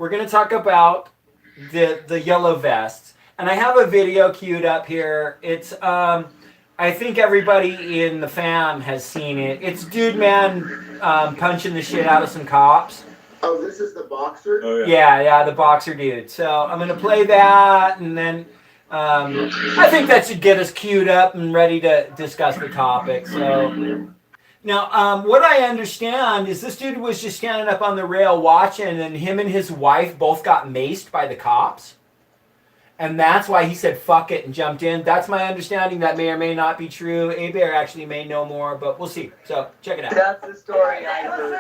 we're going to talk about the yellow vests. And I have a video queued up here. It's, I think everybody in the fam has seen it. It's Dude Man punching the shit out of some cops. Oh, this is the boxer? Oh, Yeah, the boxer dude. So I'm going to play that, and then I think that should get us queued up and ready to discuss the topic. So now, what I understand is this dude was just standing up on the rail watching, and him and his wife both got maced by the cops. And that's why he said, fuck it, and jumped in. That's my understanding. That may or may not be true. A-Bear actually may know more, but we'll see. So, check it out. That's the story I heard.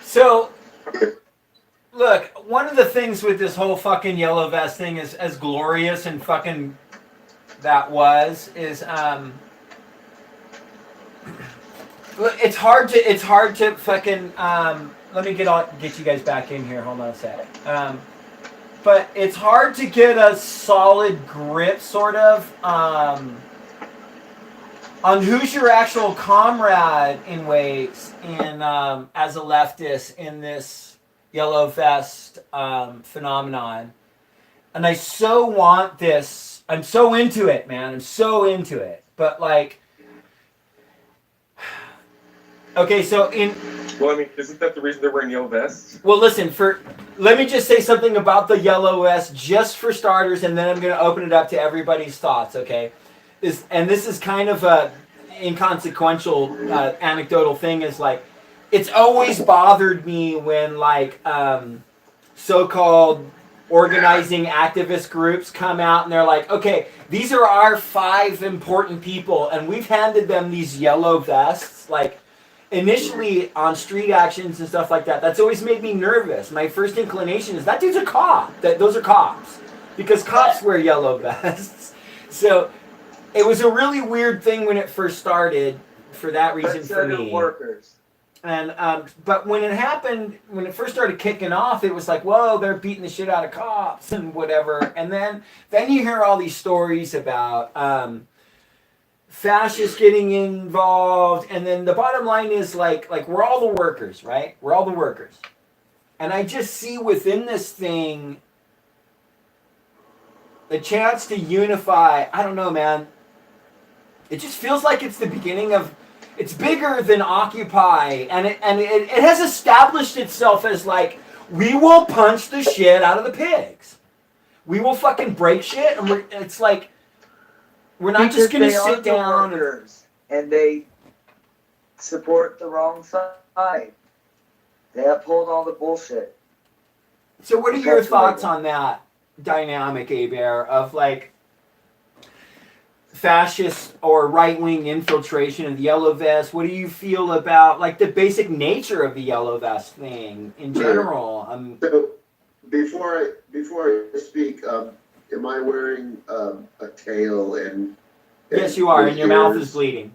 So, look, one of the things with this whole fucking yellow vest thing is, as glorious and fucking that was, is it's hard to fucking let me get you guys back in here. Hold on a sec. But it's hard to get a solid grip, sort of, on who's your actual comrade in ways in as a leftist in this yellow vest phenomenon. And I so want this. I'm so into it, man. I'm so into it. But like, okay, so well, I mean, isn't that the reason they're wearing yellow vests? Well, listen, let me just say something about the yellow vest, just for starters, and then I'm going to open it up to everybody's thoughts, okay? This is kind of a inconsequential anecdotal thing, is like, it's always bothered me when like so-called organizing activist groups come out and they're like, okay, these are our 5 important people, and we've handed them these yellow vests, like, initially on street actions and stuff like that. That's always made me nervous. My first inclination is that dude's a cop. Those are cops, because cops wear yellow vests. So it was a really weird thing when it first started, for that reason for me. Workers. And but when it happened, when it first started kicking off, it was like, whoa, they're beating the shit out of cops and whatever. And then you hear all these stories about fascists getting involved, and then the bottom line is like we're all the workers, right? We're all the workers. And I just see within this thing a chance to unify. I don't know, man. It just feels like it's the beginning of, it's bigger than Occupy, and it has established itself as like, we will punch the shit out of the pigs. We will fucking break shit, and it's like, we're not just going to sit down. And they support the wrong side. They uphold all the bullshit. So what are your thoughts on that dynamic, A-Bear, of like fascist or right-wing infiltration of the yellow vest? What do you feel about like the basic nature of the yellow vest thing in general? So before I speak, am I wearing a tail and yes, you are, and your mouth is bleeding.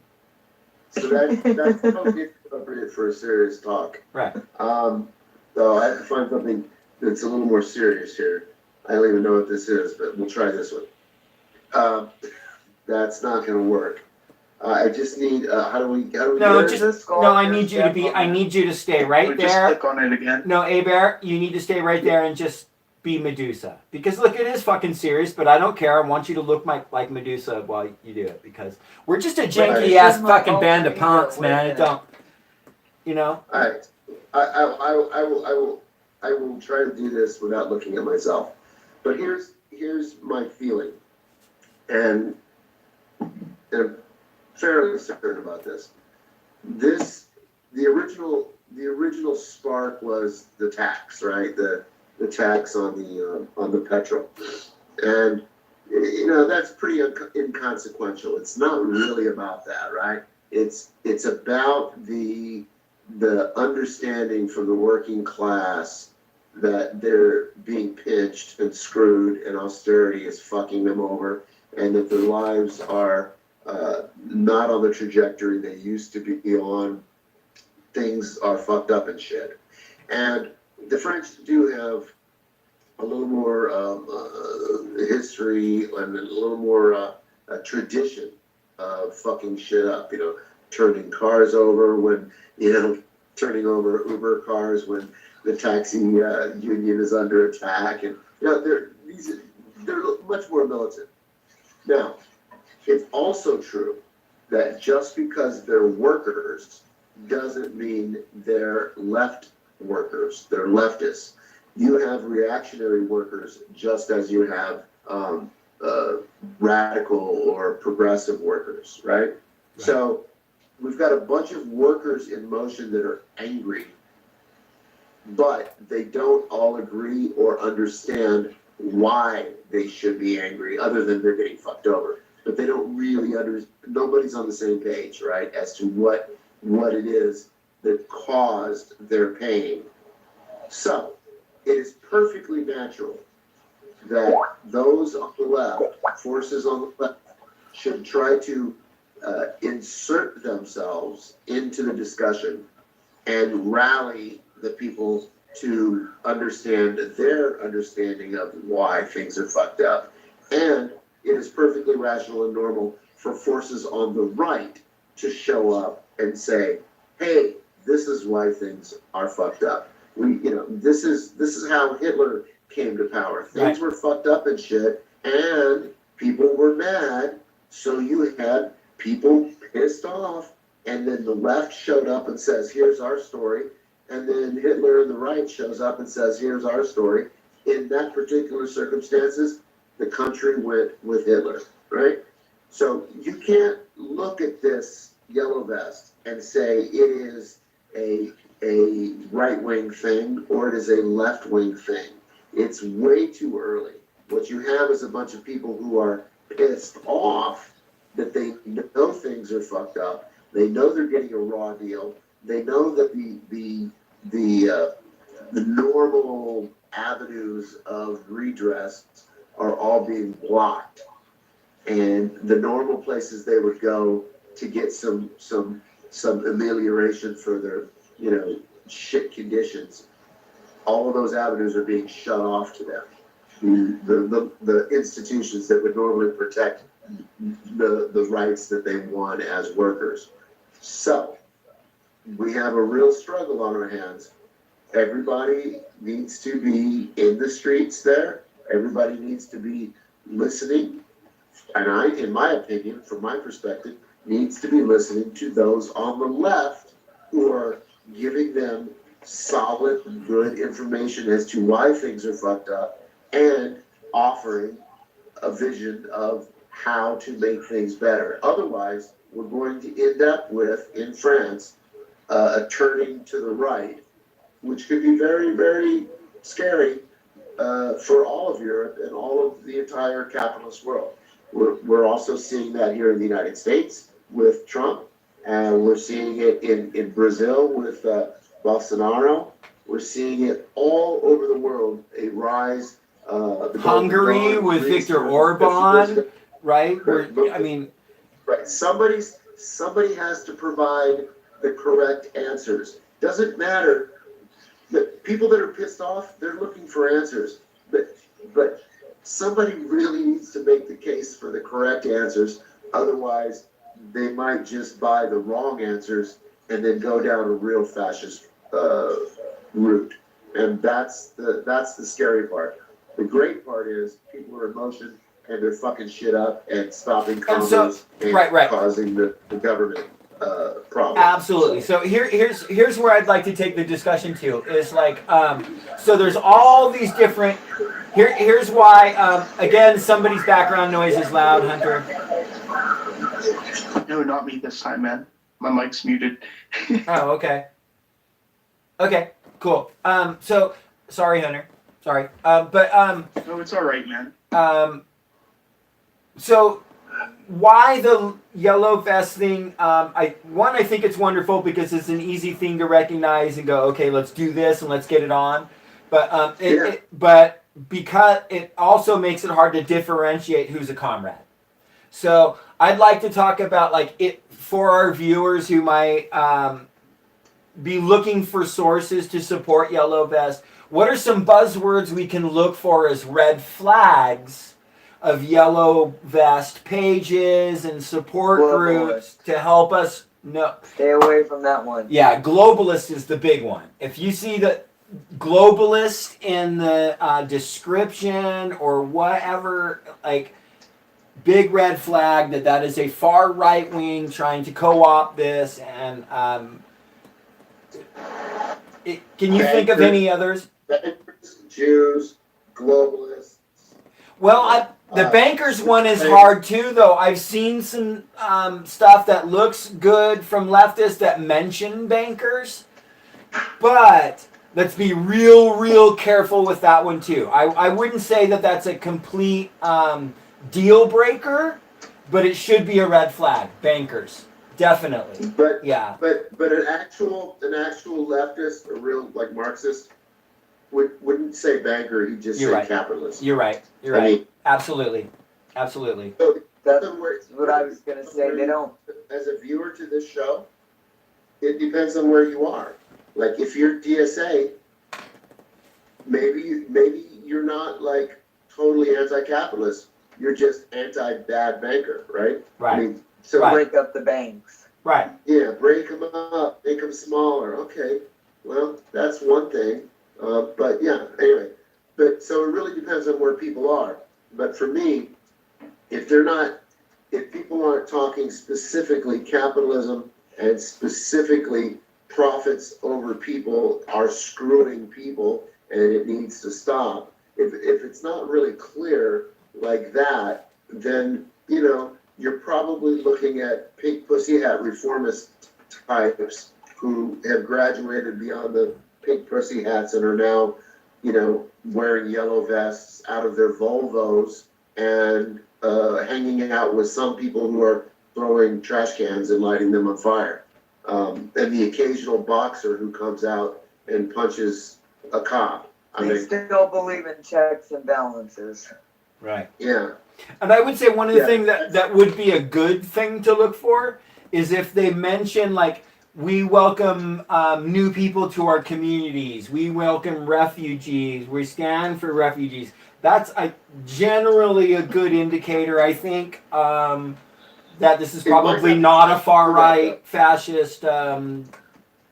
So that's totally appropriate for a serious talk. Right. So I have to find something that's a little more serious here. I don't even know what this is, but we'll try this one. That's not going to work. I just need. How do we? No, I need you to be. I need you to stay right there. Just click on it again. No, A-Bear, you need to stay right there and just be Medusa. Because look, it is fucking serious, but I don't care. I want you to look like Medusa while you do it, because we're just a janky ass fucking band of punks, man. It don't. You know. All right. I will try to do this without looking at myself. But here's my feeling, and I'm fairly certain about this. The the original spark was the tax, right? The tax on the petrol, and that's pretty inconsequential. It's not really about that, right? It's about the understanding from the working class that they're being pinched and screwed, and austerity is fucking them over, and that their lives are not on the trajectory they used to be on. Things are fucked up and shit. And the French do have a little more history and a little more a tradition of fucking shit up, turning cars over when, turning over Uber cars when the taxi union is under attack. And, they're much more militant. Now, it's also true that just because they're workers doesn't mean they're left workers, they're leftists. You have reactionary workers just as you have radical or progressive workers, right? So we've got a bunch of workers in motion that are angry, but they don't all agree or understand why they should be angry, other than they're getting fucked over. But they don't really nobody's on the same page, right, as to what it is that caused their pain. So it is perfectly natural that those on the left, forces on the left, should try to insert themselves into the discussion and rally the people to understand their understanding of why things are fucked up. And it is perfectly rational and normal for forces on the right to show up and say, hey, this is why things are fucked up. This is how Hitler came to power. Things were fucked up and shit, and people were mad, so you had people pissed off, and then the left showed up and says, here's our story, and then Hitler and the right shows up and says, here's our story. In that particular circumstances, the country went with Hitler, right? So you can't look at this yellow vest and say it is a right-wing thing or it is a left-wing thing. It's way too early. What you have is a bunch of people who are pissed off that they know things are fucked up. They know they're getting a raw deal. They know that the normal avenues of redress are all being blocked, and the normal places they would go to get some amelioration for their shit conditions, all of those avenues are being shut off to them. The institutions that would normally protect the rights that they won as workers. So we have a real struggle on our hands. Everybody needs to be in the streets there. Everybody needs to be listening. And in my opinion, from my perspective, needs to be listening to those on the left who are giving them solid, good information as to why things are fucked up and offering a vision of how to make things better. Otherwise, we're going to end up with, in France, a turning to the right, which could be very, very scary for all of Europe and all of the entire capitalist world. We're also seeing that here in the United States with Trump, and we're seeing it in Brazil with Bolsonaro. We're seeing it all over the world, a rise. Hungary with Viktor Orban, right? Right. Somebody has to provide the correct answers. Doesn't matter. The people that are pissed off, they're looking for answers. But somebody really needs to make the case for the correct answers. Otherwise, they might just buy the wrong answers and then go down a real fascist route. And that's the scary part. The great part is people are in motion and they're fucking shit up and stopping commerce and causing the government problem. Absolutely. So here's where I'd like to take the discussion to. Is like so there's all these different. Here's why again somebody's background noise is loud, Hunter. No, not me this time, man. My mic's muted. Oh, okay. Okay, cool. So sorry, Hunter. Sorry. No, it's all right, man. So why the yellow vest thing? I think it's wonderful because it's an easy thing to recognize and go, okay, let's do this and let's get it on. But but because it also makes it hard to differentiate who's a comrade. So I'd like to talk about like it for our viewers who might be looking for sources to support yellow vest. What are some buzzwords we can look for as red flags of yellow vest pages and support groups to help us know? Stay away from that one. Yeah, globalist is the big one. If you see the globalist in the description or whatever, like big red flag that is a far right wing trying to co-opt this. And can you think of any others? Jews, globalists. Well, the bankers one is hard too, though. I've seen some stuff that looks good from leftists that mention bankers, but let's be real careful with that one too. I wouldn't say that that's a complete deal breaker, but it should be a red flag. Bankers, definitely. But yeah. But an actual leftist, a real like Marxist, wouldn't say banker. He'd just say capitalist. You're right. I mean, absolutely. So that's what I was gonna say. They don't. As a viewer to this show, it depends on where you are. Like if you're DSA, maybe you're not like totally anti-capitalist. You're just anti-bad banker, right? Right. I mean, so break up the banks. Right. Yeah, break them up, make them smaller. Okay, well that's one thing. But yeah, anyway. But so it really depends on where people are. But for me, if people aren't talking specifically capitalism and specifically profits over people are screwing people and it needs to stop, if it's not really clear like that, then, you're probably looking at pink pussy hat reformist types who have graduated beyond the pink pussy hats and are now, wearing yellow vests out of their Volvos and hanging out with some people who are throwing trash cans and lighting them on fire. And the occasional boxer who comes out and punches a cop. They still believe in checks and balances. Right. Yeah. And I would say one of the things that would be a good thing to look for is if they mention, like, we welcome new people to our communities. We welcome refugees. We stand for refugees. That's generally a good indicator, I think, that this is probably not a far-right fascist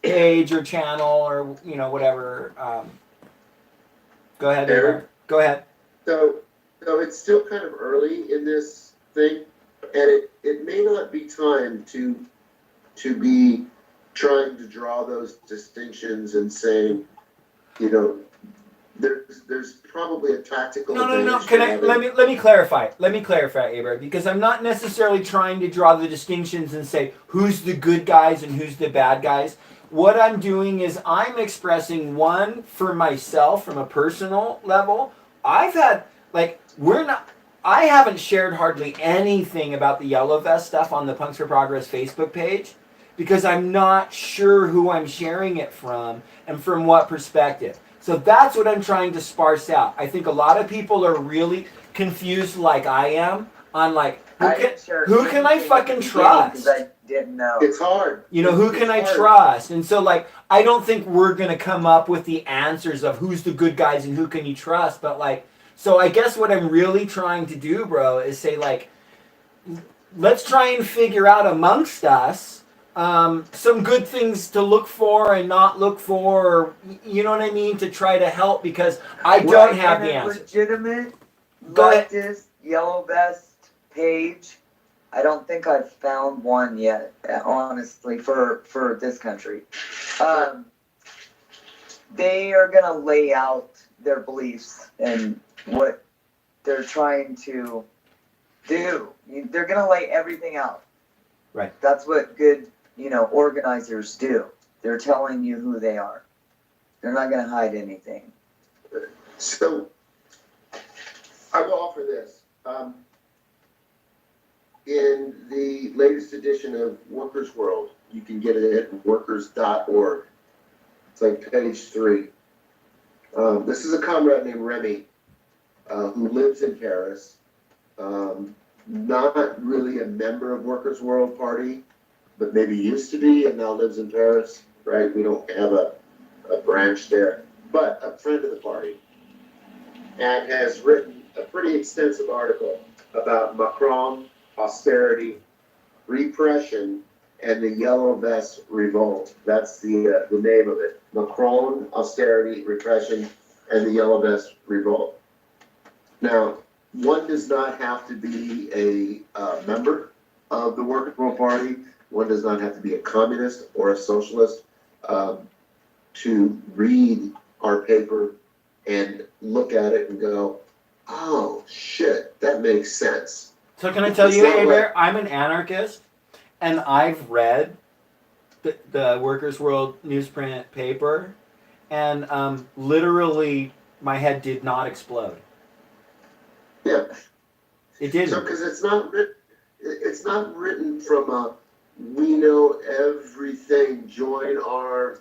page or channel or, whatever. Go ahead, Aaron. Go ahead. So it's still kind of early in this thing, and it may not be time to be trying to draw those distinctions and saying, there's probably a tactical. No. Let me clarify. Abra, because I'm not necessarily trying to draw the distinctions and say who's the good guys and who's the bad guys. What I'm doing is I'm expressing one for myself from a personal level. I haven't shared hardly anything about the Yellow Vest stuff on the Punks for Progress Facebook page because I'm not sure who I'm sharing it from and from what perspective. So that's what I'm trying to sparse out. I think a lot of people are really confused like I am on like, who can I fucking trust? I didn't know. It's hard. Who can I trust? And so like, I don't think we're going to come up with the answers of who's the good guys and who can you trust. But like, so I guess what I'm really trying to do, bro, is say like, let's try and figure out amongst us some good things to look for and not look for, or, you know what I mean, to try to help because I don't have the answer. Legitimate leftist yellow vest page. I don't think I've found one yet, honestly, for this country. They are gonna lay out their beliefs and what they're trying to do. They're gonna lay everything out. Right. That's what good, organizers do. They're telling you who they are. They're not gonna hide anything. So, I will offer this. In the latest edition of Workers' World, you can get it at workers.org. It's like page 3. This is a comrade named Remy, who lives in Paris. Not really a member of Workers' World Party, but maybe used to be and now lives in Paris, right? We don't have a branch there, but a friend of the party, and has written a pretty extensive article about Macron, austerity, repression, and the Yellow Vest Revolt. That's the name of it. Macron, austerity, repression, and the Yellow Vest Revolt. Now, one does not have to be a member of the Workers' World Party. One does not have to be a communist or a socialist to read our paper and look at it and go, oh, shit, that makes sense. So can I tell It's you, not Aver, like- I'm an anarchist, and I've read the Workers' World newsprint paper, and literally my head did not explode. Yeah. It didn't. So, because it's not written from a, we know everything, join our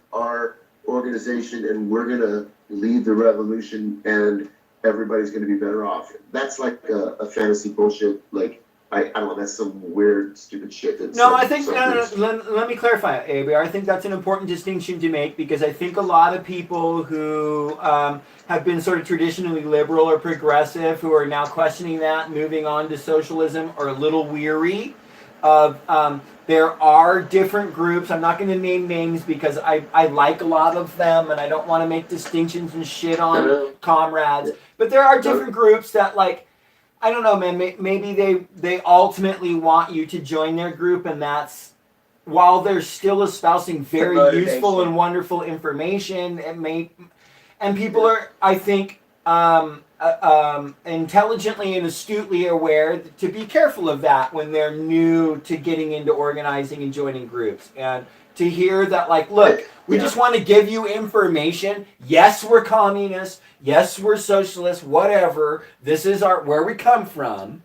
organization and we're gonna lead the revolution and everybody's gonna be better off. That's like a fantasy bullshit, like, I don't know, that's some weird, stupid shit that's... No, I think, let me clarify, Aber. I think that's an important distinction to make, because I think a lot of people who have been sort of traditionally liberal or progressive, who are now questioning that, moving on to socialism, are a little weary of, there are different groups. I'm not going to name names because I like a lot of them and I don't want to make distinctions and shit on comrades. But there are different groups that, like, I don't know, man. Maybe they ultimately want you to join their group, and that's, while they're still espousing very useful and wonderful information, and people are, I think, intelligently and astutely aware to be careful of that when they're new to getting into organizing and joining groups, and to hear that, like, look, we just want to give you information. Yes, we're communists. Yes, we're socialists. Whatever. This is where we come from.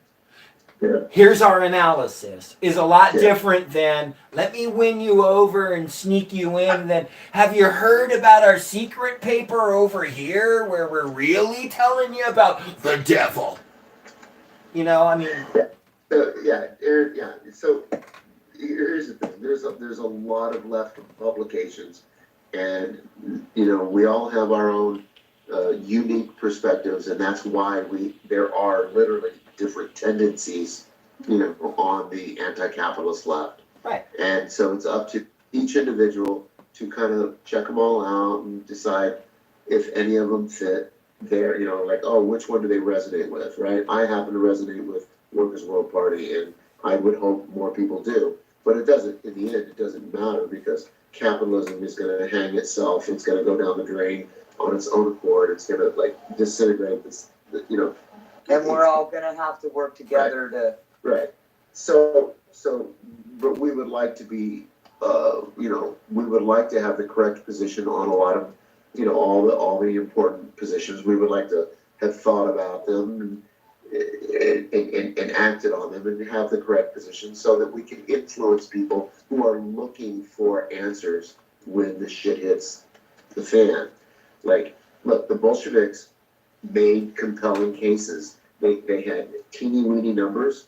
Yeah. Here's our analysis. Is a lot different than, let me win you over and sneak you in. And then, have you heard about our secret paper over here where we're really telling you about the devil? You know, I mean. So here's the thing. There's a lot of left publications, and you know, we all have our own unique perspectives, and that's why there are literally different tendencies, you know, on the anti-capitalist left. Right. And so it's up to each individual to kind of check them all out and decide if any of them fit there, you know, like, oh, which one do they resonate with, right? I happen to resonate with Workers' World Party, and I would hope more people do. But it doesn't, in the end, it doesn't matter, because capitalism is going to hang itself. It's going to go down the drain on its own accord. It's going to, like, disintegrate this, you know. And we're all gonna have to work together to. Right. So, but we would like to be, you know, we would like to have the correct position on a lot of, you know, all the important positions. We would like to have thought about them and acted on them and have the correct position so that we can influence people who are looking for answers when the shit hits the fan. Like, look, the Bolsheviks made compelling cases. They had teeny weeny numbers.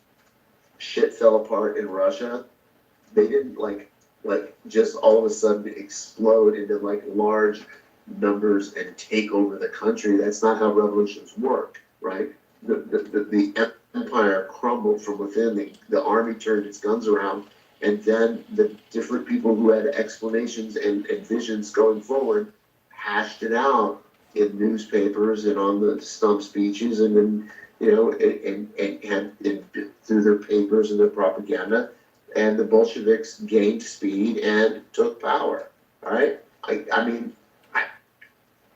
Shit fell apart in Russia. They didn't like just all of a sudden explode into like large numbers and take over the country. That's not how revolutions work, right? The empire crumbled from within. The army turned its guns around, and then the different people who had explanations and visions going forward hashed it out in newspapers and on the stump speeches, and then, you know, and through their papers and their propaganda, and the Bolsheviks gained speed and took power. All right, I mean,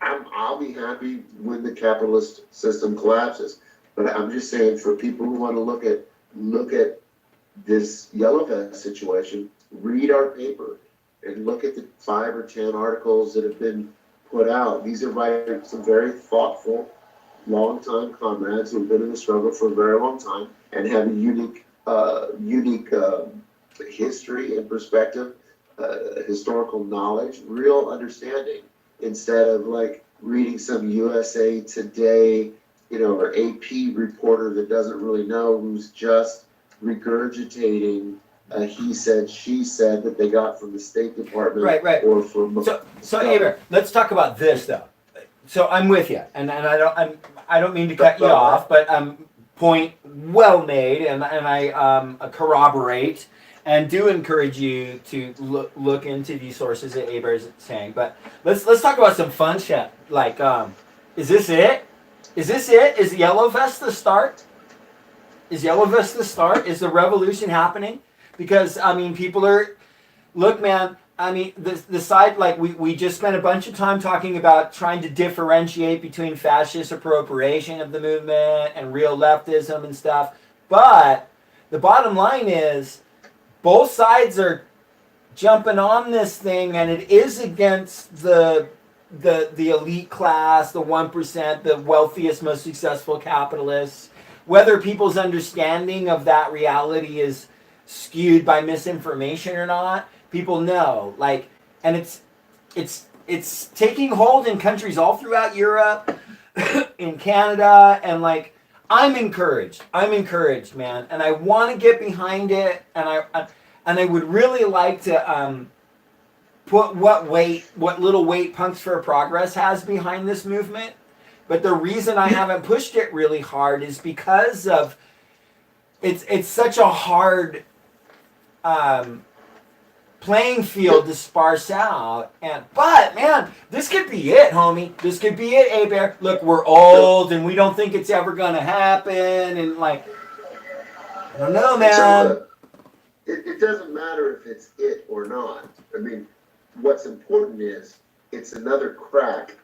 I'll be happy when the capitalist system collapses, but I'm just saying, for people who want to look at this Yellow Vest situation, read our paper and look at the 5 or 10 articles that have been put out. These are by some very thoughtful, long-time comrades who've been in the struggle for a very long time and have a unique history and perspective, historical knowledge, real understanding, instead of like reading some USA Today, or AP reporter that doesn't really know, who's just regurgitating he said, she said that they got from the State Department, Right. or from. So Aber, let's talk about this though. So I'm with you, and I don't mean to cut you off, but point well made, and I corroborate and do encourage you to look into these sources that Aber is saying. But let's talk about some fun shit. Like, is this it? Is this it? Is Yellow Vest the start? Is Yellow Vest the start? Is the revolution happening? Because people are, look, man. The side, like we just spent a bunch of time talking about trying to differentiate between fascist appropriation of the movement and real leftism and stuff. But the bottom line is, both sides are jumping on this thing, and it is against the elite class, the 1%, the wealthiest, most successful capitalists. Whether people's understanding of that reality is skewed by misinformation or not, people know. Like, and it's taking hold in countries all throughout Europe, in Canada, and like, I'm encouraged, man, and I want to get behind it, and I would really like to put what little weight Punks for Progress has behind this movement. But the reason I haven't pushed it really hard is because of it's such a hard playing field to sparse out. But man, this could be it, homie. This could be it, Aber. Look, we're old and we don't think it's ever gonna happen, and like, I don't know, man. So, it doesn't matter if it's it or not. What's important is it's another crack,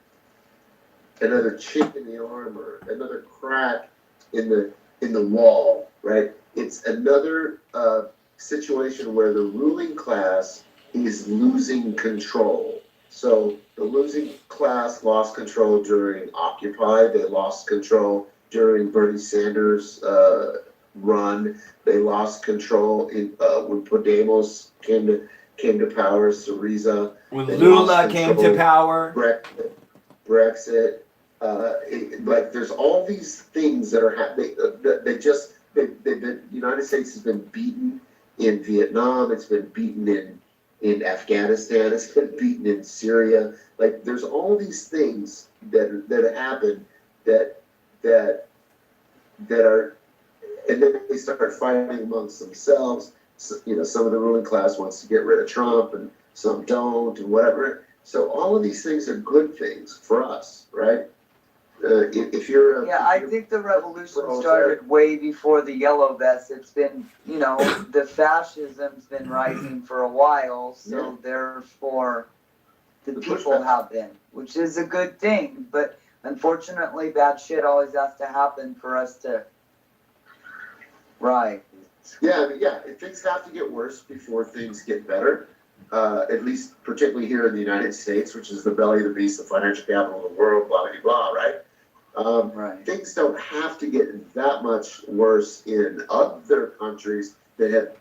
another chink in the armor, another crack in the wall, right? It's another situation where the ruling class is losing control. So the losing class lost control during Occupy. They lost control during Bernie Sanders' run. They lost control when Podemos came to power. Syriza. When Lula came to power. Brexit. Like, there's all these things that are happening. The United States has been beaten in Vietnam. It's been beaten in Afghanistan. It's been beaten in Syria. Like, there's all these things that happen that are, and then they start fighting amongst themselves. So, some of the ruling class wants to get rid of Trump, and some don't, and whatever. So all of these things are good things for us, right? If you're I think the revolution started way before the Yellow Vests. It's been, the fascism's been rising for a while, so therefore the people have been, which is a good thing. But unfortunately, bad shit always has to happen for us to rise. Things have to get worse before things get better. At least particularly here in the United States, which is the belly of the beast, the financial capital of the world, blah, blah, blah, right? Right. Things don't have to get that much worse in other countries that have,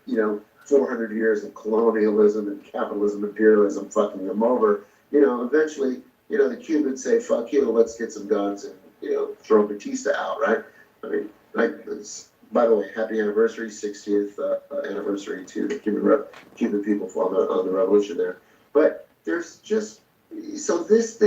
400 years of colonialism and capitalism, imperialism fucking them over. Eventually, the Cubans say, fuck you, let's get some guns and, throw Batista out, right? By the way, happy anniversary, 60th anniversary to the Cuban people on the revolution there. But there's just, so this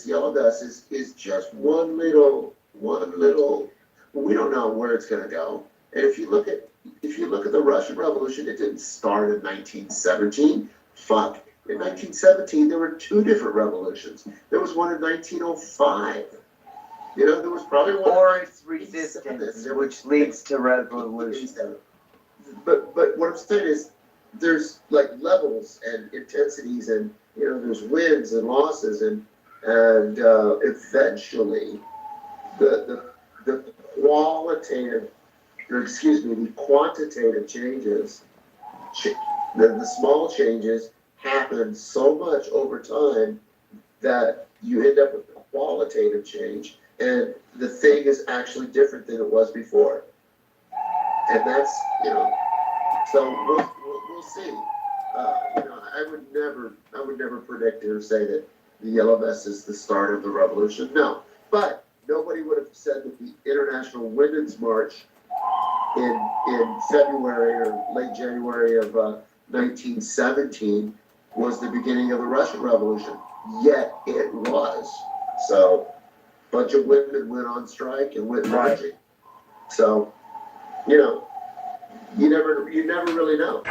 Yellow Vest is just one little, we don't know where it's going to go. And if you look at the Russian Revolution, it didn't start in 1917. Fuck. In 1917, there were two different revolutions. There was one in 1905. There was probably one. Or it's resistance, which leads to revolution. But what I'm saying is, there's like levels and intensities, and there's wins and losses, and eventually the quantitative changes, the small changes happen so much over time that you end up with qualitative change, and the thing is actually different than it was before. And that's, so we'll see. I would never predict or say that the Yellow Vest is the start of the revolution. No, but nobody would have said that the International Women's March in February or late January of 1917 was the beginning of the Russian Revolution. Yet it was. So, a bunch of women went on strike and went marching. So, you never really know.